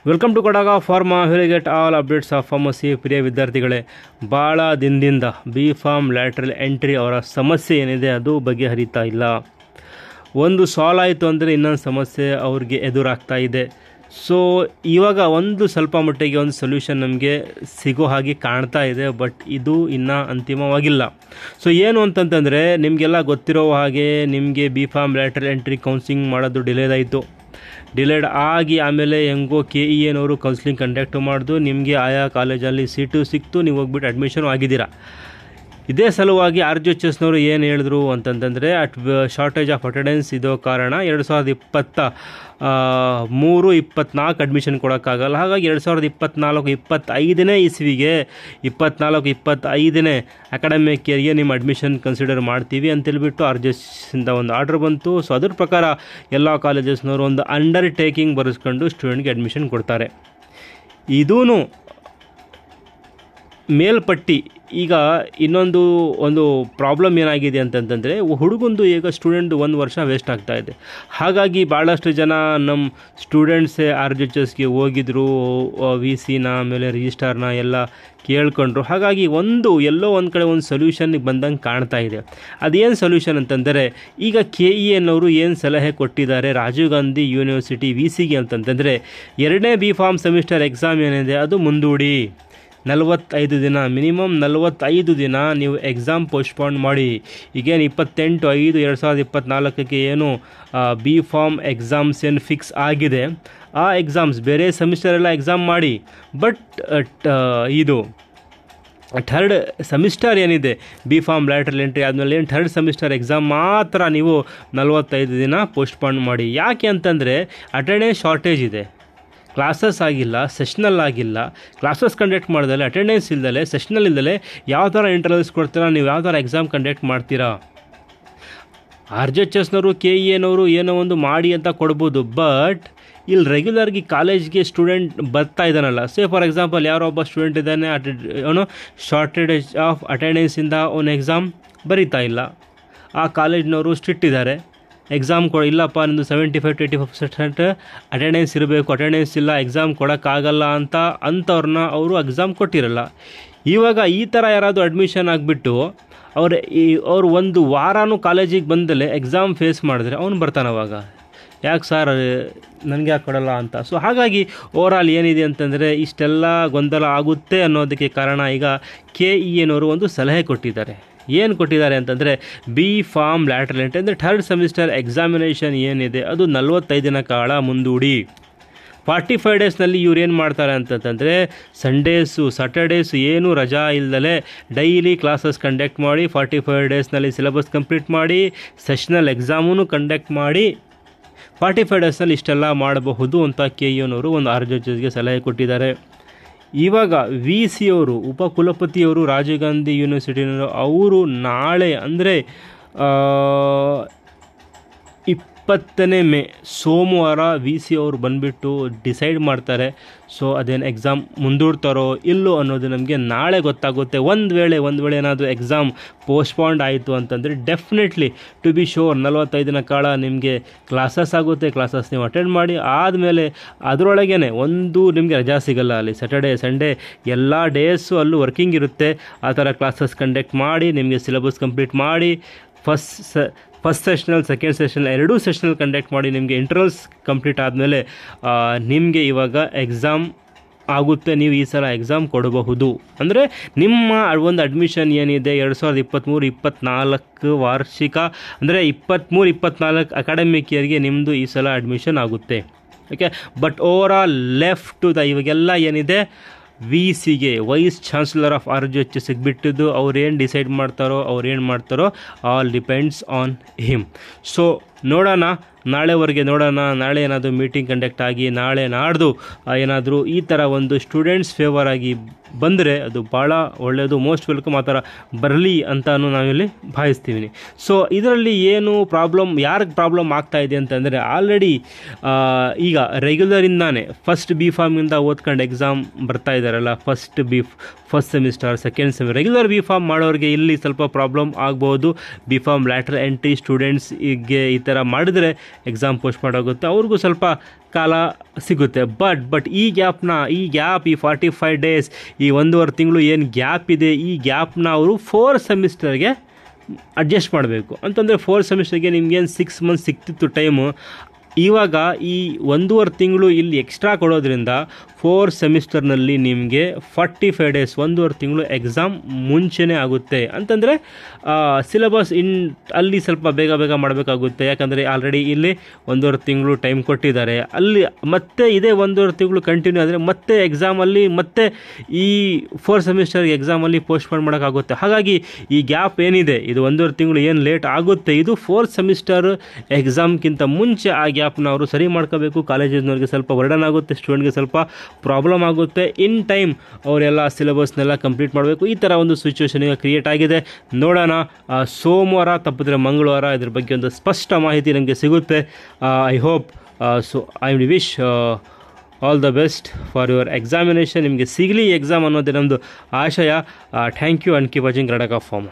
Welcome to Kodaga pharma will get all updates of pharmacy. ಪ್ರಿಯ ವಿದ್ಯಾರ್ಥಿಗಳೇ, ಭಾಳ ದಿನದಿಂದ ಬಿ ಫಾರ್ಮ್ ಲ್ಯಾಟ್ರಲ್ ಎಂಟ್ರಿ ಅವರ ಸಮಸ್ಯೆ ಏನಿದೆ ಅದು ಬಗೆಹರಿತಾ ಇಲ್ಲ. ಒಂದು ಸಾಲ್ವ್ ಆಯಿತು ಅಂದರೆ ಇನ್ನೊಂದು ಸಮಸ್ಯೆ ಅವ್ರಿಗೆ ಎದುರಾಗ್ತಾ ಇದೆ. ಸೊ ಇವಾಗ ಒಂದು ಸ್ವಲ್ಪ ಮಟ್ಟಿಗೆ ಒಂದು ಸೊಲ್ಯೂಷನ್ ನಮಗೆ ಸಿಗೋ ಹಾಗೆ ಕಾಣ್ತಾ ಇದೆ, ಬಟ್ ಇದು ಇನ್ನೂ ಅಂತಿಮವಾಗಿಲ್ಲ. ಸೊ ಏನು ಅಂತಂತಂದರೆ, ನಿಮಗೆಲ್ಲ ಗೊತ್ತಿರೋ ಹಾಗೆ ನಿಮಗೆ B pharm lateral entry counselling ಮಾಡೋದು ಡಿಲೇಡ್ ಆಗಿ ಆಮೇಲೆ ಹೆಂಗೋ KEN ಅವರು ಕೌನ್ಸಿಲಿಂಗ್ ಕಂಡಕ್ಟ್ ಮಾಡಿದು ನಿಮಗೆ ಆಯಾ ಕಾಲೇಜಲ್ಲಿ ಸೀಟು ಸಿಕ್ತು, ನೀವು ಹೋಗ್ಬಿಟ್ಟು ಅಡ್ಮಿಷನ್ ಆಗಿದ್ದೀರಾ. ಇದೇ ಸಲುವಾಗಿ RGHS ಏನು ಹೇಳಿದ್ರು ಅಂತಂತಂದರೆ, ಶಾರ್ಟೇಜ್ ಆಫ್ ಅಟೆಂಡೆನ್ಸ್ ಇದೋ ಕಾರಣ 2023-24 ಅಡ್ಮಿಷನ್ ಕೊಡೋಕ್ಕಾಗಲ್ಲ. ಹಾಗಾಗಿ 2024-25ನೇ ಇಸ್ವಿಗೆ 24-25ನೇ ಅಕಾಡೆಮಿಕ್ ಇಯರ್ಗೆ ನಿಮ್ಮ ಅಡ್ಮಿಷನ್ ಕನ್ಸಿಡರ್ ಮಾಡ್ತೀವಿ ಅಂತೇಳ್ಬಿಟ್ಟು RGHSinದ ಒಂದು ಆರ್ಡರ್ ಬಂತು. ಸೊ ಅದ್ರ ಪ್ರಕಾರ ಎಲ್ಲ ಕಾಲೇಜಸ್ನವರು ಒಂದು ಅಂಡರ್ಟೇಕಿಂಗ್ ಬರೆಸ್ಕೊಂಡು ಸ್ಟೂಡೆಂಟ್ಗೆ ಅಡ್ಮಿಷನ್ ಕೊಡ್ತಾರೆ. ಇದೂ ಮೇಲ್ಪಟ್ಟಿ ಈಗ ಒಂದು ಪ್ರಾಬ್ಲಮ್ ಏನಾಗಿದೆ ಅಂತಂತಂದರೆ, ಹುಡುಗಂದು ಈಗ ಸ್ಟೂಡೆಂಟ್ 1 ವರ್ಷ ವೇಸ್ಟ್ ಆಗ್ತಾ ಇದೆ. ಹಾಗಾಗಿ ಭಾಳಷ್ಟು ಜನ ನಮ್ಮ ಸ್ಟೂಡೆಂಟ್ಸೇ RGHSಗೆ ಹೋಗಿದ್ರು, VCನ ಆಮೇಲೆ ರಿಜಿಸ್ಟ್ರಾರ್ನ ಎಲ್ಲ ಕೇಳ್ಕೊಂಡ್ರು. ಹಾಗಾಗಿ ಎಲ್ಲೋ ಒಂದು ಕಡೆ ಒಂದು ಸೊಲ್ಯೂಷನ್ಗೆ ಬಂದಂಗೆ ಕಾಣ್ತಾ ಇದೆ. ಅದೇನು ಸೊಲ್ಯೂಷನ್ ಅಂತಂದರೆ, ಈಗ KEN ಅವರು ಏನು ಸಲಹೆ ಕೊಟ್ಟಿದ್ದಾರೆ ರಾಜೀವ್ ಗಾಂಧಿ ಯೂನಿವರ್ಸಿಟಿ VCಗೆ ಅಂತಂತಂದರೆ, 2ನೇ ಬಿ ಫಾರ್ಮ್ ಸೆಮಿಸ್ಟರ್ ಎಕ್ಸಾಮ್ ಏನಿದೆ ಅದು ಮುಂದೂಡಿ 45 ದಿನ, ಮಿನಿಮಮ್ 45 ದಿನ ನೀವು ಎಕ್ಸಾಮ್ ಪೋಸ್ಟ್ಪೋನ್ ಮಾಡಿ. ಈಗೇನು 28/5/2024 ಏನು ಬಿ ಫಾರ್ಮ್ ಎಕ್ಸಾಮ್ಸ್ ಏನು ಫಿಕ್ಸ್ ಆಗಿದೆ, ಆ ಎಕ್ಸಾಮ್ಸ್ ಬೇರೆ ಸೆಮಿಸ್ಟರೆಲ್ಲ ಎಕ್ಸಾಮ್ ಮಾಡಿ. ಬಟ್ ಇದು ಥರ್ಡ್ ಸೆಮಿಸ್ಟರ್ ಏನಿದೆ ಬಿ ಫಾರ್ಮ್ ಲ್ಯಾಟ್ರಲ್ ಎಂಟ್ರಿ ಆದಮೇಲೆ ಏನು ಥರ್ಡ್ ಸೆಮಿಸ್ಟರ್ ಎಕ್ಸಾಮ್ ಮಾತ್ರ ನೀವು 45 ದಿನ ಪೋಸ್ಟ್ಪೋನ್ ಮಾಡಿ. ಯಾಕೆ ಅಂತಂದರೆ ಅಟೆಂಡೆನ್ಸ್ ಶಾರ್ಟೇಜ್ ಇದೆ, ಕ್ಲಾಸಸ್ ಆಗಿಲ್ಲ, ಸೆಷನಲ್ ಆಗಿಲ್ಲ. ಕ್ಲಾಸಸ್ ಕಂಡಕ್ಟ್ ಮಾಡ್ದಲೆ, ಅಟೆಂಡೆನ್ಸ್ ಇಲ್ದಲೆ, ಸೆಷನಲ್ ಇಲ್ದಲೆ ಯಾವ ಥರ ಇಂಟರ್ನಲ್ಸ್ ಕೊಡ್ತೀರಾ, ನೀವು ಯಾವ ಥರ ಎಕ್ಸಾಮ್ ಕಂಡಕ್ಟ್ ಮಾಡ್ತೀರಾ? RGHSನವರು KEN ಅವರು ಏನೋ ಒಂದು ಮಾಡಿ ಅಂತ ಕೊಡ್ಬೋದು, ಬಟ್ ಇಲ್ಲಿ ರೆಗ್ಯುಲರ್ಗೆ ಕಾಲೇಜ್ಗೆ ಸ್ಟೂಡೆಂಟ್ ಬರ್ತಾ ಇದ್ದಾನಲ್ಲ. ಸೇ ಫಾರ್ ಎಕ್ಸಾಂಪಲ್ ಯಾರೋ ಒಬ್ಬ ಸ್ಟೂಡೆಂಟ್ ಇದ್ದಾನೆ, ಅವನು ಶಾರ್ಟೇಜ್ ಆಫ್ ಅಟೆಂಡೆನ್ಸಿಂದ ಅವನು ಎಕ್ಸಾಮ್ ಬರೀತಾ ಇಲ್ಲ. ಆ ಕಾಲೇಜ್ನವರು ಸ್ಟ್ರಿಕ್ಟ್ ಇದ್ದಾರೆ, ಎಕ್ಸಾಮ್ ಇಲ್ಲಪ್ಪ ನಿಮ್ಮದು 75-85% ಅಟೆಂಡೆನ್ಸ್ ಇರಬೇಕು, ಅಟೆಂಡೆನ್ಸ್ ಇಲ್ಲ ಎಕ್ಸಾಮ್ ಕೊಡೋಕ್ಕಾಗಲ್ಲ ಅಂಥವ್ರನ್ನ ಅವರು ಎಕ್ಸಾಮ್ ಕೊಟ್ಟಿರಲ್ಲ. ಇವಾಗ ಈ ಥರ ಯಾರಾದರೂ ಅಡ್ಮಿಷನ್ ಆಗಿಬಿಟ್ಟು ಅವ್ರು ಒಂದು ವಾರನೂ ಕಾಲೇಜಿಗೆ ಬಂದಲೇ ಎಕ್ಸಾಮ್ ಫೇಸ್ ಮಾಡಿದ್ರೆ ಅವನು ಬರ್ತಾನವಾಗ, ಯಾಕೆ ಸರ್ ನನಗೆ ಯಾಕೆ ಕೊಡಲ್ಲ ಅಂತ. ಸೊ ಹಾಗಾಗಿ ಓವರಾಲ್ ಏನಿದೆ ಅಂತಂದರೆ ಇಷ್ಟೆಲ್ಲ ಗೊಂದಲ ಆಗುತ್ತೆ ಅನ್ನೋದಕ್ಕೆ ಕಾರಣ ಈಗ KEN ಅವರು ಒಂದು ಸಲಹೆ ಕೊಟ್ಟಿದ್ದಾರೆ. ಏನು ಕೊಟ್ಟಿದ್ದಾರೆ ಅಂತಂದರೆ, ಬಿ ಫಾರ್ಮ್ ಲ್ಯಾಟ್ರಲ್ ಎಂಟ್ರಿ ಅಂದರೆ ಥರ್ಡ್ ಸೆಮಿಸ್ಟರ್ ಎಕ್ಸಾಮಿನೇಷನ್ ಏನಿದೆ ಅದು 45 ದಿನ ಕಾಲ ಮುಂದೂಡಿ. 45 ಡೇಸ್ನಲ್ಲಿ ಇವ್ರು ಏನು ಮಾಡ್ತಾರೆ ಅಂತಂದರೆ, ಸಂಡೇಸು ಸ್ಯಾಟರ್ಡೇಸು ಏನೂ ರಜಾ ಇಲ್ಲದಲೇ ಡೈಲಿ ಕ್ಲಾಸಸ್ ಕಂಡಕ್ಟ್ ಮಾಡಿ 45 ಡೇಸ್ನಲ್ಲಿ ಸಿಲೆಬಸ್ ಕಂಪ್ಲೀಟ್ ಮಾಡಿ, ಸೆಷನಲ್ ಎಕ್ಸಾಮೂ ಕಂಡಕ್ಟ್ ಮಾಡಿ 45 ಡೇಸ್ನಲ್ಲಿ ಇಷ್ಟೆಲ್ಲ ಮಾಡಬಹುದು ಅಂತ KEN ಅವರು ಒಂದು RGHSಗೆ ಸಲಹೆ ಕೊಟ್ಟಿದ್ದಾರೆ. ಇವಾಗ VC ಅವರು ಉಪಕುಲಪತಿಯವರು ರಾಜೀವ್ ಗಾಂಧಿ ಯೂನಿವರ್ಸಿಟಿನವರು ಅವರು ನಾಳೆ ಅಂದರೆ 20ನೇ ಮೇ ಸೋಮವಾರ VC ಅವರು ಬಂದುಬಿಟ್ಟು ಡಿಸೈಡ್ ಮಾಡ್ತಾರೆ. ಸೊ ಅದೇನು ಎಕ್ಸಾಮ್ ಮುಂದೂಡ್ತಾರೋ ಇಲ್ಲೋ ಅನ್ನೋದು ನಮಗೆ ನಾಳೆ ಗೊತ್ತಾಗುತ್ತೆ. ಒಂದು ವೇಳೆ ಏನಾದರೂ ಎಕ್ಸಾಮ್ ಪೋಸ್ಟ್ಪೋಂಡ್ ಆಯಿತು ಅಂತಂದರೆ ಡೆಫಿನೆಟ್ಲಿ ಟು ಬಿ ಶೋರ್ 45 ದಿನ ಕಾಲ ನಿಮಗೆ ಕ್ಲಾಸಸ್ ಆಗುತ್ತೆ. ಕ್ಲಾಸಸ್ ನೀವು ಅಟೆಂಡ್ ಮಾಡಿ ಆದಮೇಲೆ ಅದರೊಳಗೇ ನಿಮಗೆ ರಜಾ ಸಿಗಲ್ಲ. ಅಲ್ಲಿ ಸ್ಯಾಟರ್ಡೇ ಸಂಡೇ ಎಲ್ಲ ಡೇಸು ಅಲ್ಲೂ ವರ್ಕಿಂಗ್ ಇರುತ್ತೆ. ಆ ಥರ ಕ್ಲಾಸಸ್ ಕಂಡಕ್ಟ್ ಮಾಡಿ ನಿಮಗೆ ಸಿಲೆಬಸ್ ಕಂಪ್ಲೀಟ್ ಮಾಡಿ ಫಸ್ಟ್ ಸೆಷನಲ್ ಸೆಕೆಂಡ್ ಸೆಷನಲ್ ಎರಡೂ ಸೆಷನಲ್ ಕಂಡಕ್ಟ್ ಮಾಡಿ ನಿಮಗೆ ಇಂಟರ್ನಲ್ಸ್ ಕಂಪ್ಲೀಟ್ ಆದಮೇಲೆ ನಿಮಗೆ ಇವಾಗ ಎಕ್ಸಾಮ್ ಆಗುತ್ತೆ. ನೀವು ಈ ಸಲ ಎಕ್ಸಾಮ್ ಕೊಡಬಹುದು. ಅಂದರೆ ನಿಮ್ಮ ಒಂದು ಅಡ್ಮಿಷನ್ ಏನಿದೆ 2023-24 ವಾರ್ಷಿಕ ಅಂದರೆ 23-24 ಅಕಾಡೆಮಿಕ್ ಇಯರ್ಗೆ ನಿಮ್ಮದು ಈ ಸಲ ಅಡ್ಮಿಷನ್ ಆಗುತ್ತೆ. Okay, but overall left to ಇವಾಗೆಲ್ಲ ಏನಿದೆ VCಗೆ ವೈಸ್ ಚಾನ್ಸಲರ್ ಆಫ್ RGHSಗೆ ಬಿಟ್ಟಿದ್ದು. ಅವ್ರೇನು ಡಿಸೈಡ್ ಮಾಡ್ತಾರೋ all depends on him. So ನೋಡೋಣ, ನಾಳೆವರೆಗೆ ನೋಡೋಣ. ನಾಳೆ ಏನಾದರೂ ಮೀಟಿಂಗ್ ಕಂಡಕ್ಟ್ ಆಗಿ ನಾಳೆ ನಾಡ್ದು ಏನಾದರೂ ಈ ಥರ ಒಂದು ಸ್ಟೂಡೆಂಟ್ಸ್ ಫೇವರ್ ಆಗಿ ಬಂದರೆ ಅದು ಭಾಳ ಒಳ್ಳೆಯದು. ಮೋಸ್ಟ್ ವೆಲ್ಕಮ್ ಆ ಥರ ಬರಲಿ ಅಂತಾನು ನಾವಿಲ್ಲಿ ಭಾವಿಸ್ತೀವಿ. ಸೊ ಇದರಲ್ಲಿ ಏನು ಯಾರಿಗೆ ಪ್ರಾಬ್ಲಮ್ ಆಗ್ತಾ ಇದೆ ಅಂತಂದರೆ, ಆಲ್ರೆಡಿ ಈಗ ರೆಗ್ಯುಲರಿಂದಾನೇ ಫಸ್ಟ್ ಬಿ ಫಾರ್ಮಿಂದ ಓದ್ಕೊಂಡು ಎಕ್ಸಾಮ್ ಬರ್ತಾ ಇದ್ದಾರಲ್ಲ, first semester second regular B pharm ಮಾಡೋರಿಗೆ ಇಲ್ಲಿ ಸ್ವಲ್ಪ ಪ್ರಾಬ್ಲಮ್ ಆಗ್ಬೋದು. ಬಿ ಫಾರ್ಮ್ ಲ್ಯಾಟ್ರಲ್ ಎಂಟ್ರಿ ಸ್ಟೂಡೆಂಟ್ಸ್ಗೆ ಈ ಥರ ಮಾಡಿದ್ರೆ ಎಕ್ಸಾಮ್ ಪೋಸ್ಟ್ ಮಾಡೋಗುತ್ತೆ, ಅವ್ರಿಗೂ ಸ್ವಲ್ಪ ಕಾಲ ಸಿಗುತ್ತೆ. ಬಟ್ ಈ ಗ್ಯಾಪ್ ಈ 45 ಡೇಸ್, ಈ 1.5 ತಿಂಗಳು ಏನು ಗ್ಯಾಪ್ ಇದೆ, ಈ ಗ್ಯಾಪ್ನ ಅವರು 4 ಸೆಮಿಸ್ಟರ್ಗೆ ಅಡ್ಜಸ್ಟ್ ಮಾಡಬೇಕು. ಅಂತಂದರೆ 4 ಸೆಮಿಸ್ಟರ್ಗೆ ನಿಮ್ಗೇನು 6 ಮಂತ್ಸ್ ಸಿಗ್ತಿತ್ತು ಟೈಮು, ಇವಾಗ ಈ 1.5 ತಿಂಗಳು ಇಲ್ಲಿ ಎಕ್ಸ್ಟ್ರಾ ಕೊಡೋದ್ರಿಂದ 4 ಸೆಮಿಸ್ಟರ್ನಲ್ಲಿ ನಿಮಗೆ 45 ಡೇಸ್, 1.5 ತಿಂಗಳು ಎಕ್ಸಾಮ್ ಮುಂಚೆನೇ ಆಗುತ್ತೆ. ಅಂತಂದರೆ ಸಿಲೆಬಸ್ ಅಲ್ಲಿ ಸ್ವಲ್ಪ ಬೇಗ ಮಾಡಬೇಕಾಗುತ್ತೆ. ಯಾಕಂದರೆ ಆಲ್ರೆಡಿ ಇಲ್ಲಿ 1.5 ತಿಂಗಳು ಟೈಮ್ ಕೊಟ್ಟಿದ್ದಾರೆ, ಅಲ್ಲಿ ಮತ್ತೆ ಇದೇ 1.5 ತಿಂಗಳು ಕಂಟಿನ್ಯೂ ಆದರೆ ಮತ್ತೆ ಎಕ್ಸಾಮಲ್ಲಿ ಮತ್ತೆ ಈ 4 ಸೆಮಿಸ್ಟರ್ಗೆ ಎಕ್ಸಾಮಲ್ಲಿ ಪೋಸ್ಟ್ಪೋನ್ ಮಾಡೋಕ್ಕಾಗುತ್ತೆ. ಹಾಗಾಗಿ ಈ ಗ್ಯಾಪ್ ಏನಿದೆ, ಇದು 1.5 ತಿಂಗಳು ಏನು ಲೇಟ್ ಆಗುತ್ತೆ, ಇದು 4 ಸೆಮಿಸ್ಟರ್ ಎಕ್ಸಾಮ್ಗಿಂತ ಮುಂಚೆ ಆ ಗ್ಯಾಪ್ನ ಅವರು ಸರಿ ಮಾಡ್ಕೋಬೇಕು. ಕಾಲೇಜಿನವ್ರಿಗೆ ಸ್ವಲ್ಪ ವರ್ಡನ್ ಆಗುತ್ತೆ, ಸ್ಟೂಡೆಂಟ್ಗೆ ಸ್ವಲ್ಪ ಪ್ರಾಬ್ಲಮ್ ಆಗುತ್ತೆ. ಇನ್ ಟೈಮ್ ಅವರೆಲ್ಲ ಸಿಲೆಬಸ್ನೆಲ್ಲ ಕಂಪ್ಲೀಟ್ ಮಾಡಬೇಕು. ಈ ಥರ ಒಂದು ಸಿಚುವೇಶನ್ ಈಗ ಕ್ರಿಯೇಟ್ ಆಗಿದೆ. ನೋಡೋಣ, ಸೋಮವಾರ ತಪ್ಪಿದ್ರೆ ಮಂಗಳವಾರ ಇದ್ರ ಬಗ್ಗೆ ಒಂದು ಸ್ಪಷ್ಟ ಮಾಹಿತಿ ನಮಗೆ ಸಿಗುತ್ತೆ. I hope so I wish all the best for your examination. ನಿಮಗೆ ಸಿಗಲಿ ಎಕ್ಸಾಮ್ ಅನ್ನೋದೇ ನಮ್ಮದು ಆಶಯ. Thank you and keep watching Karnataka form.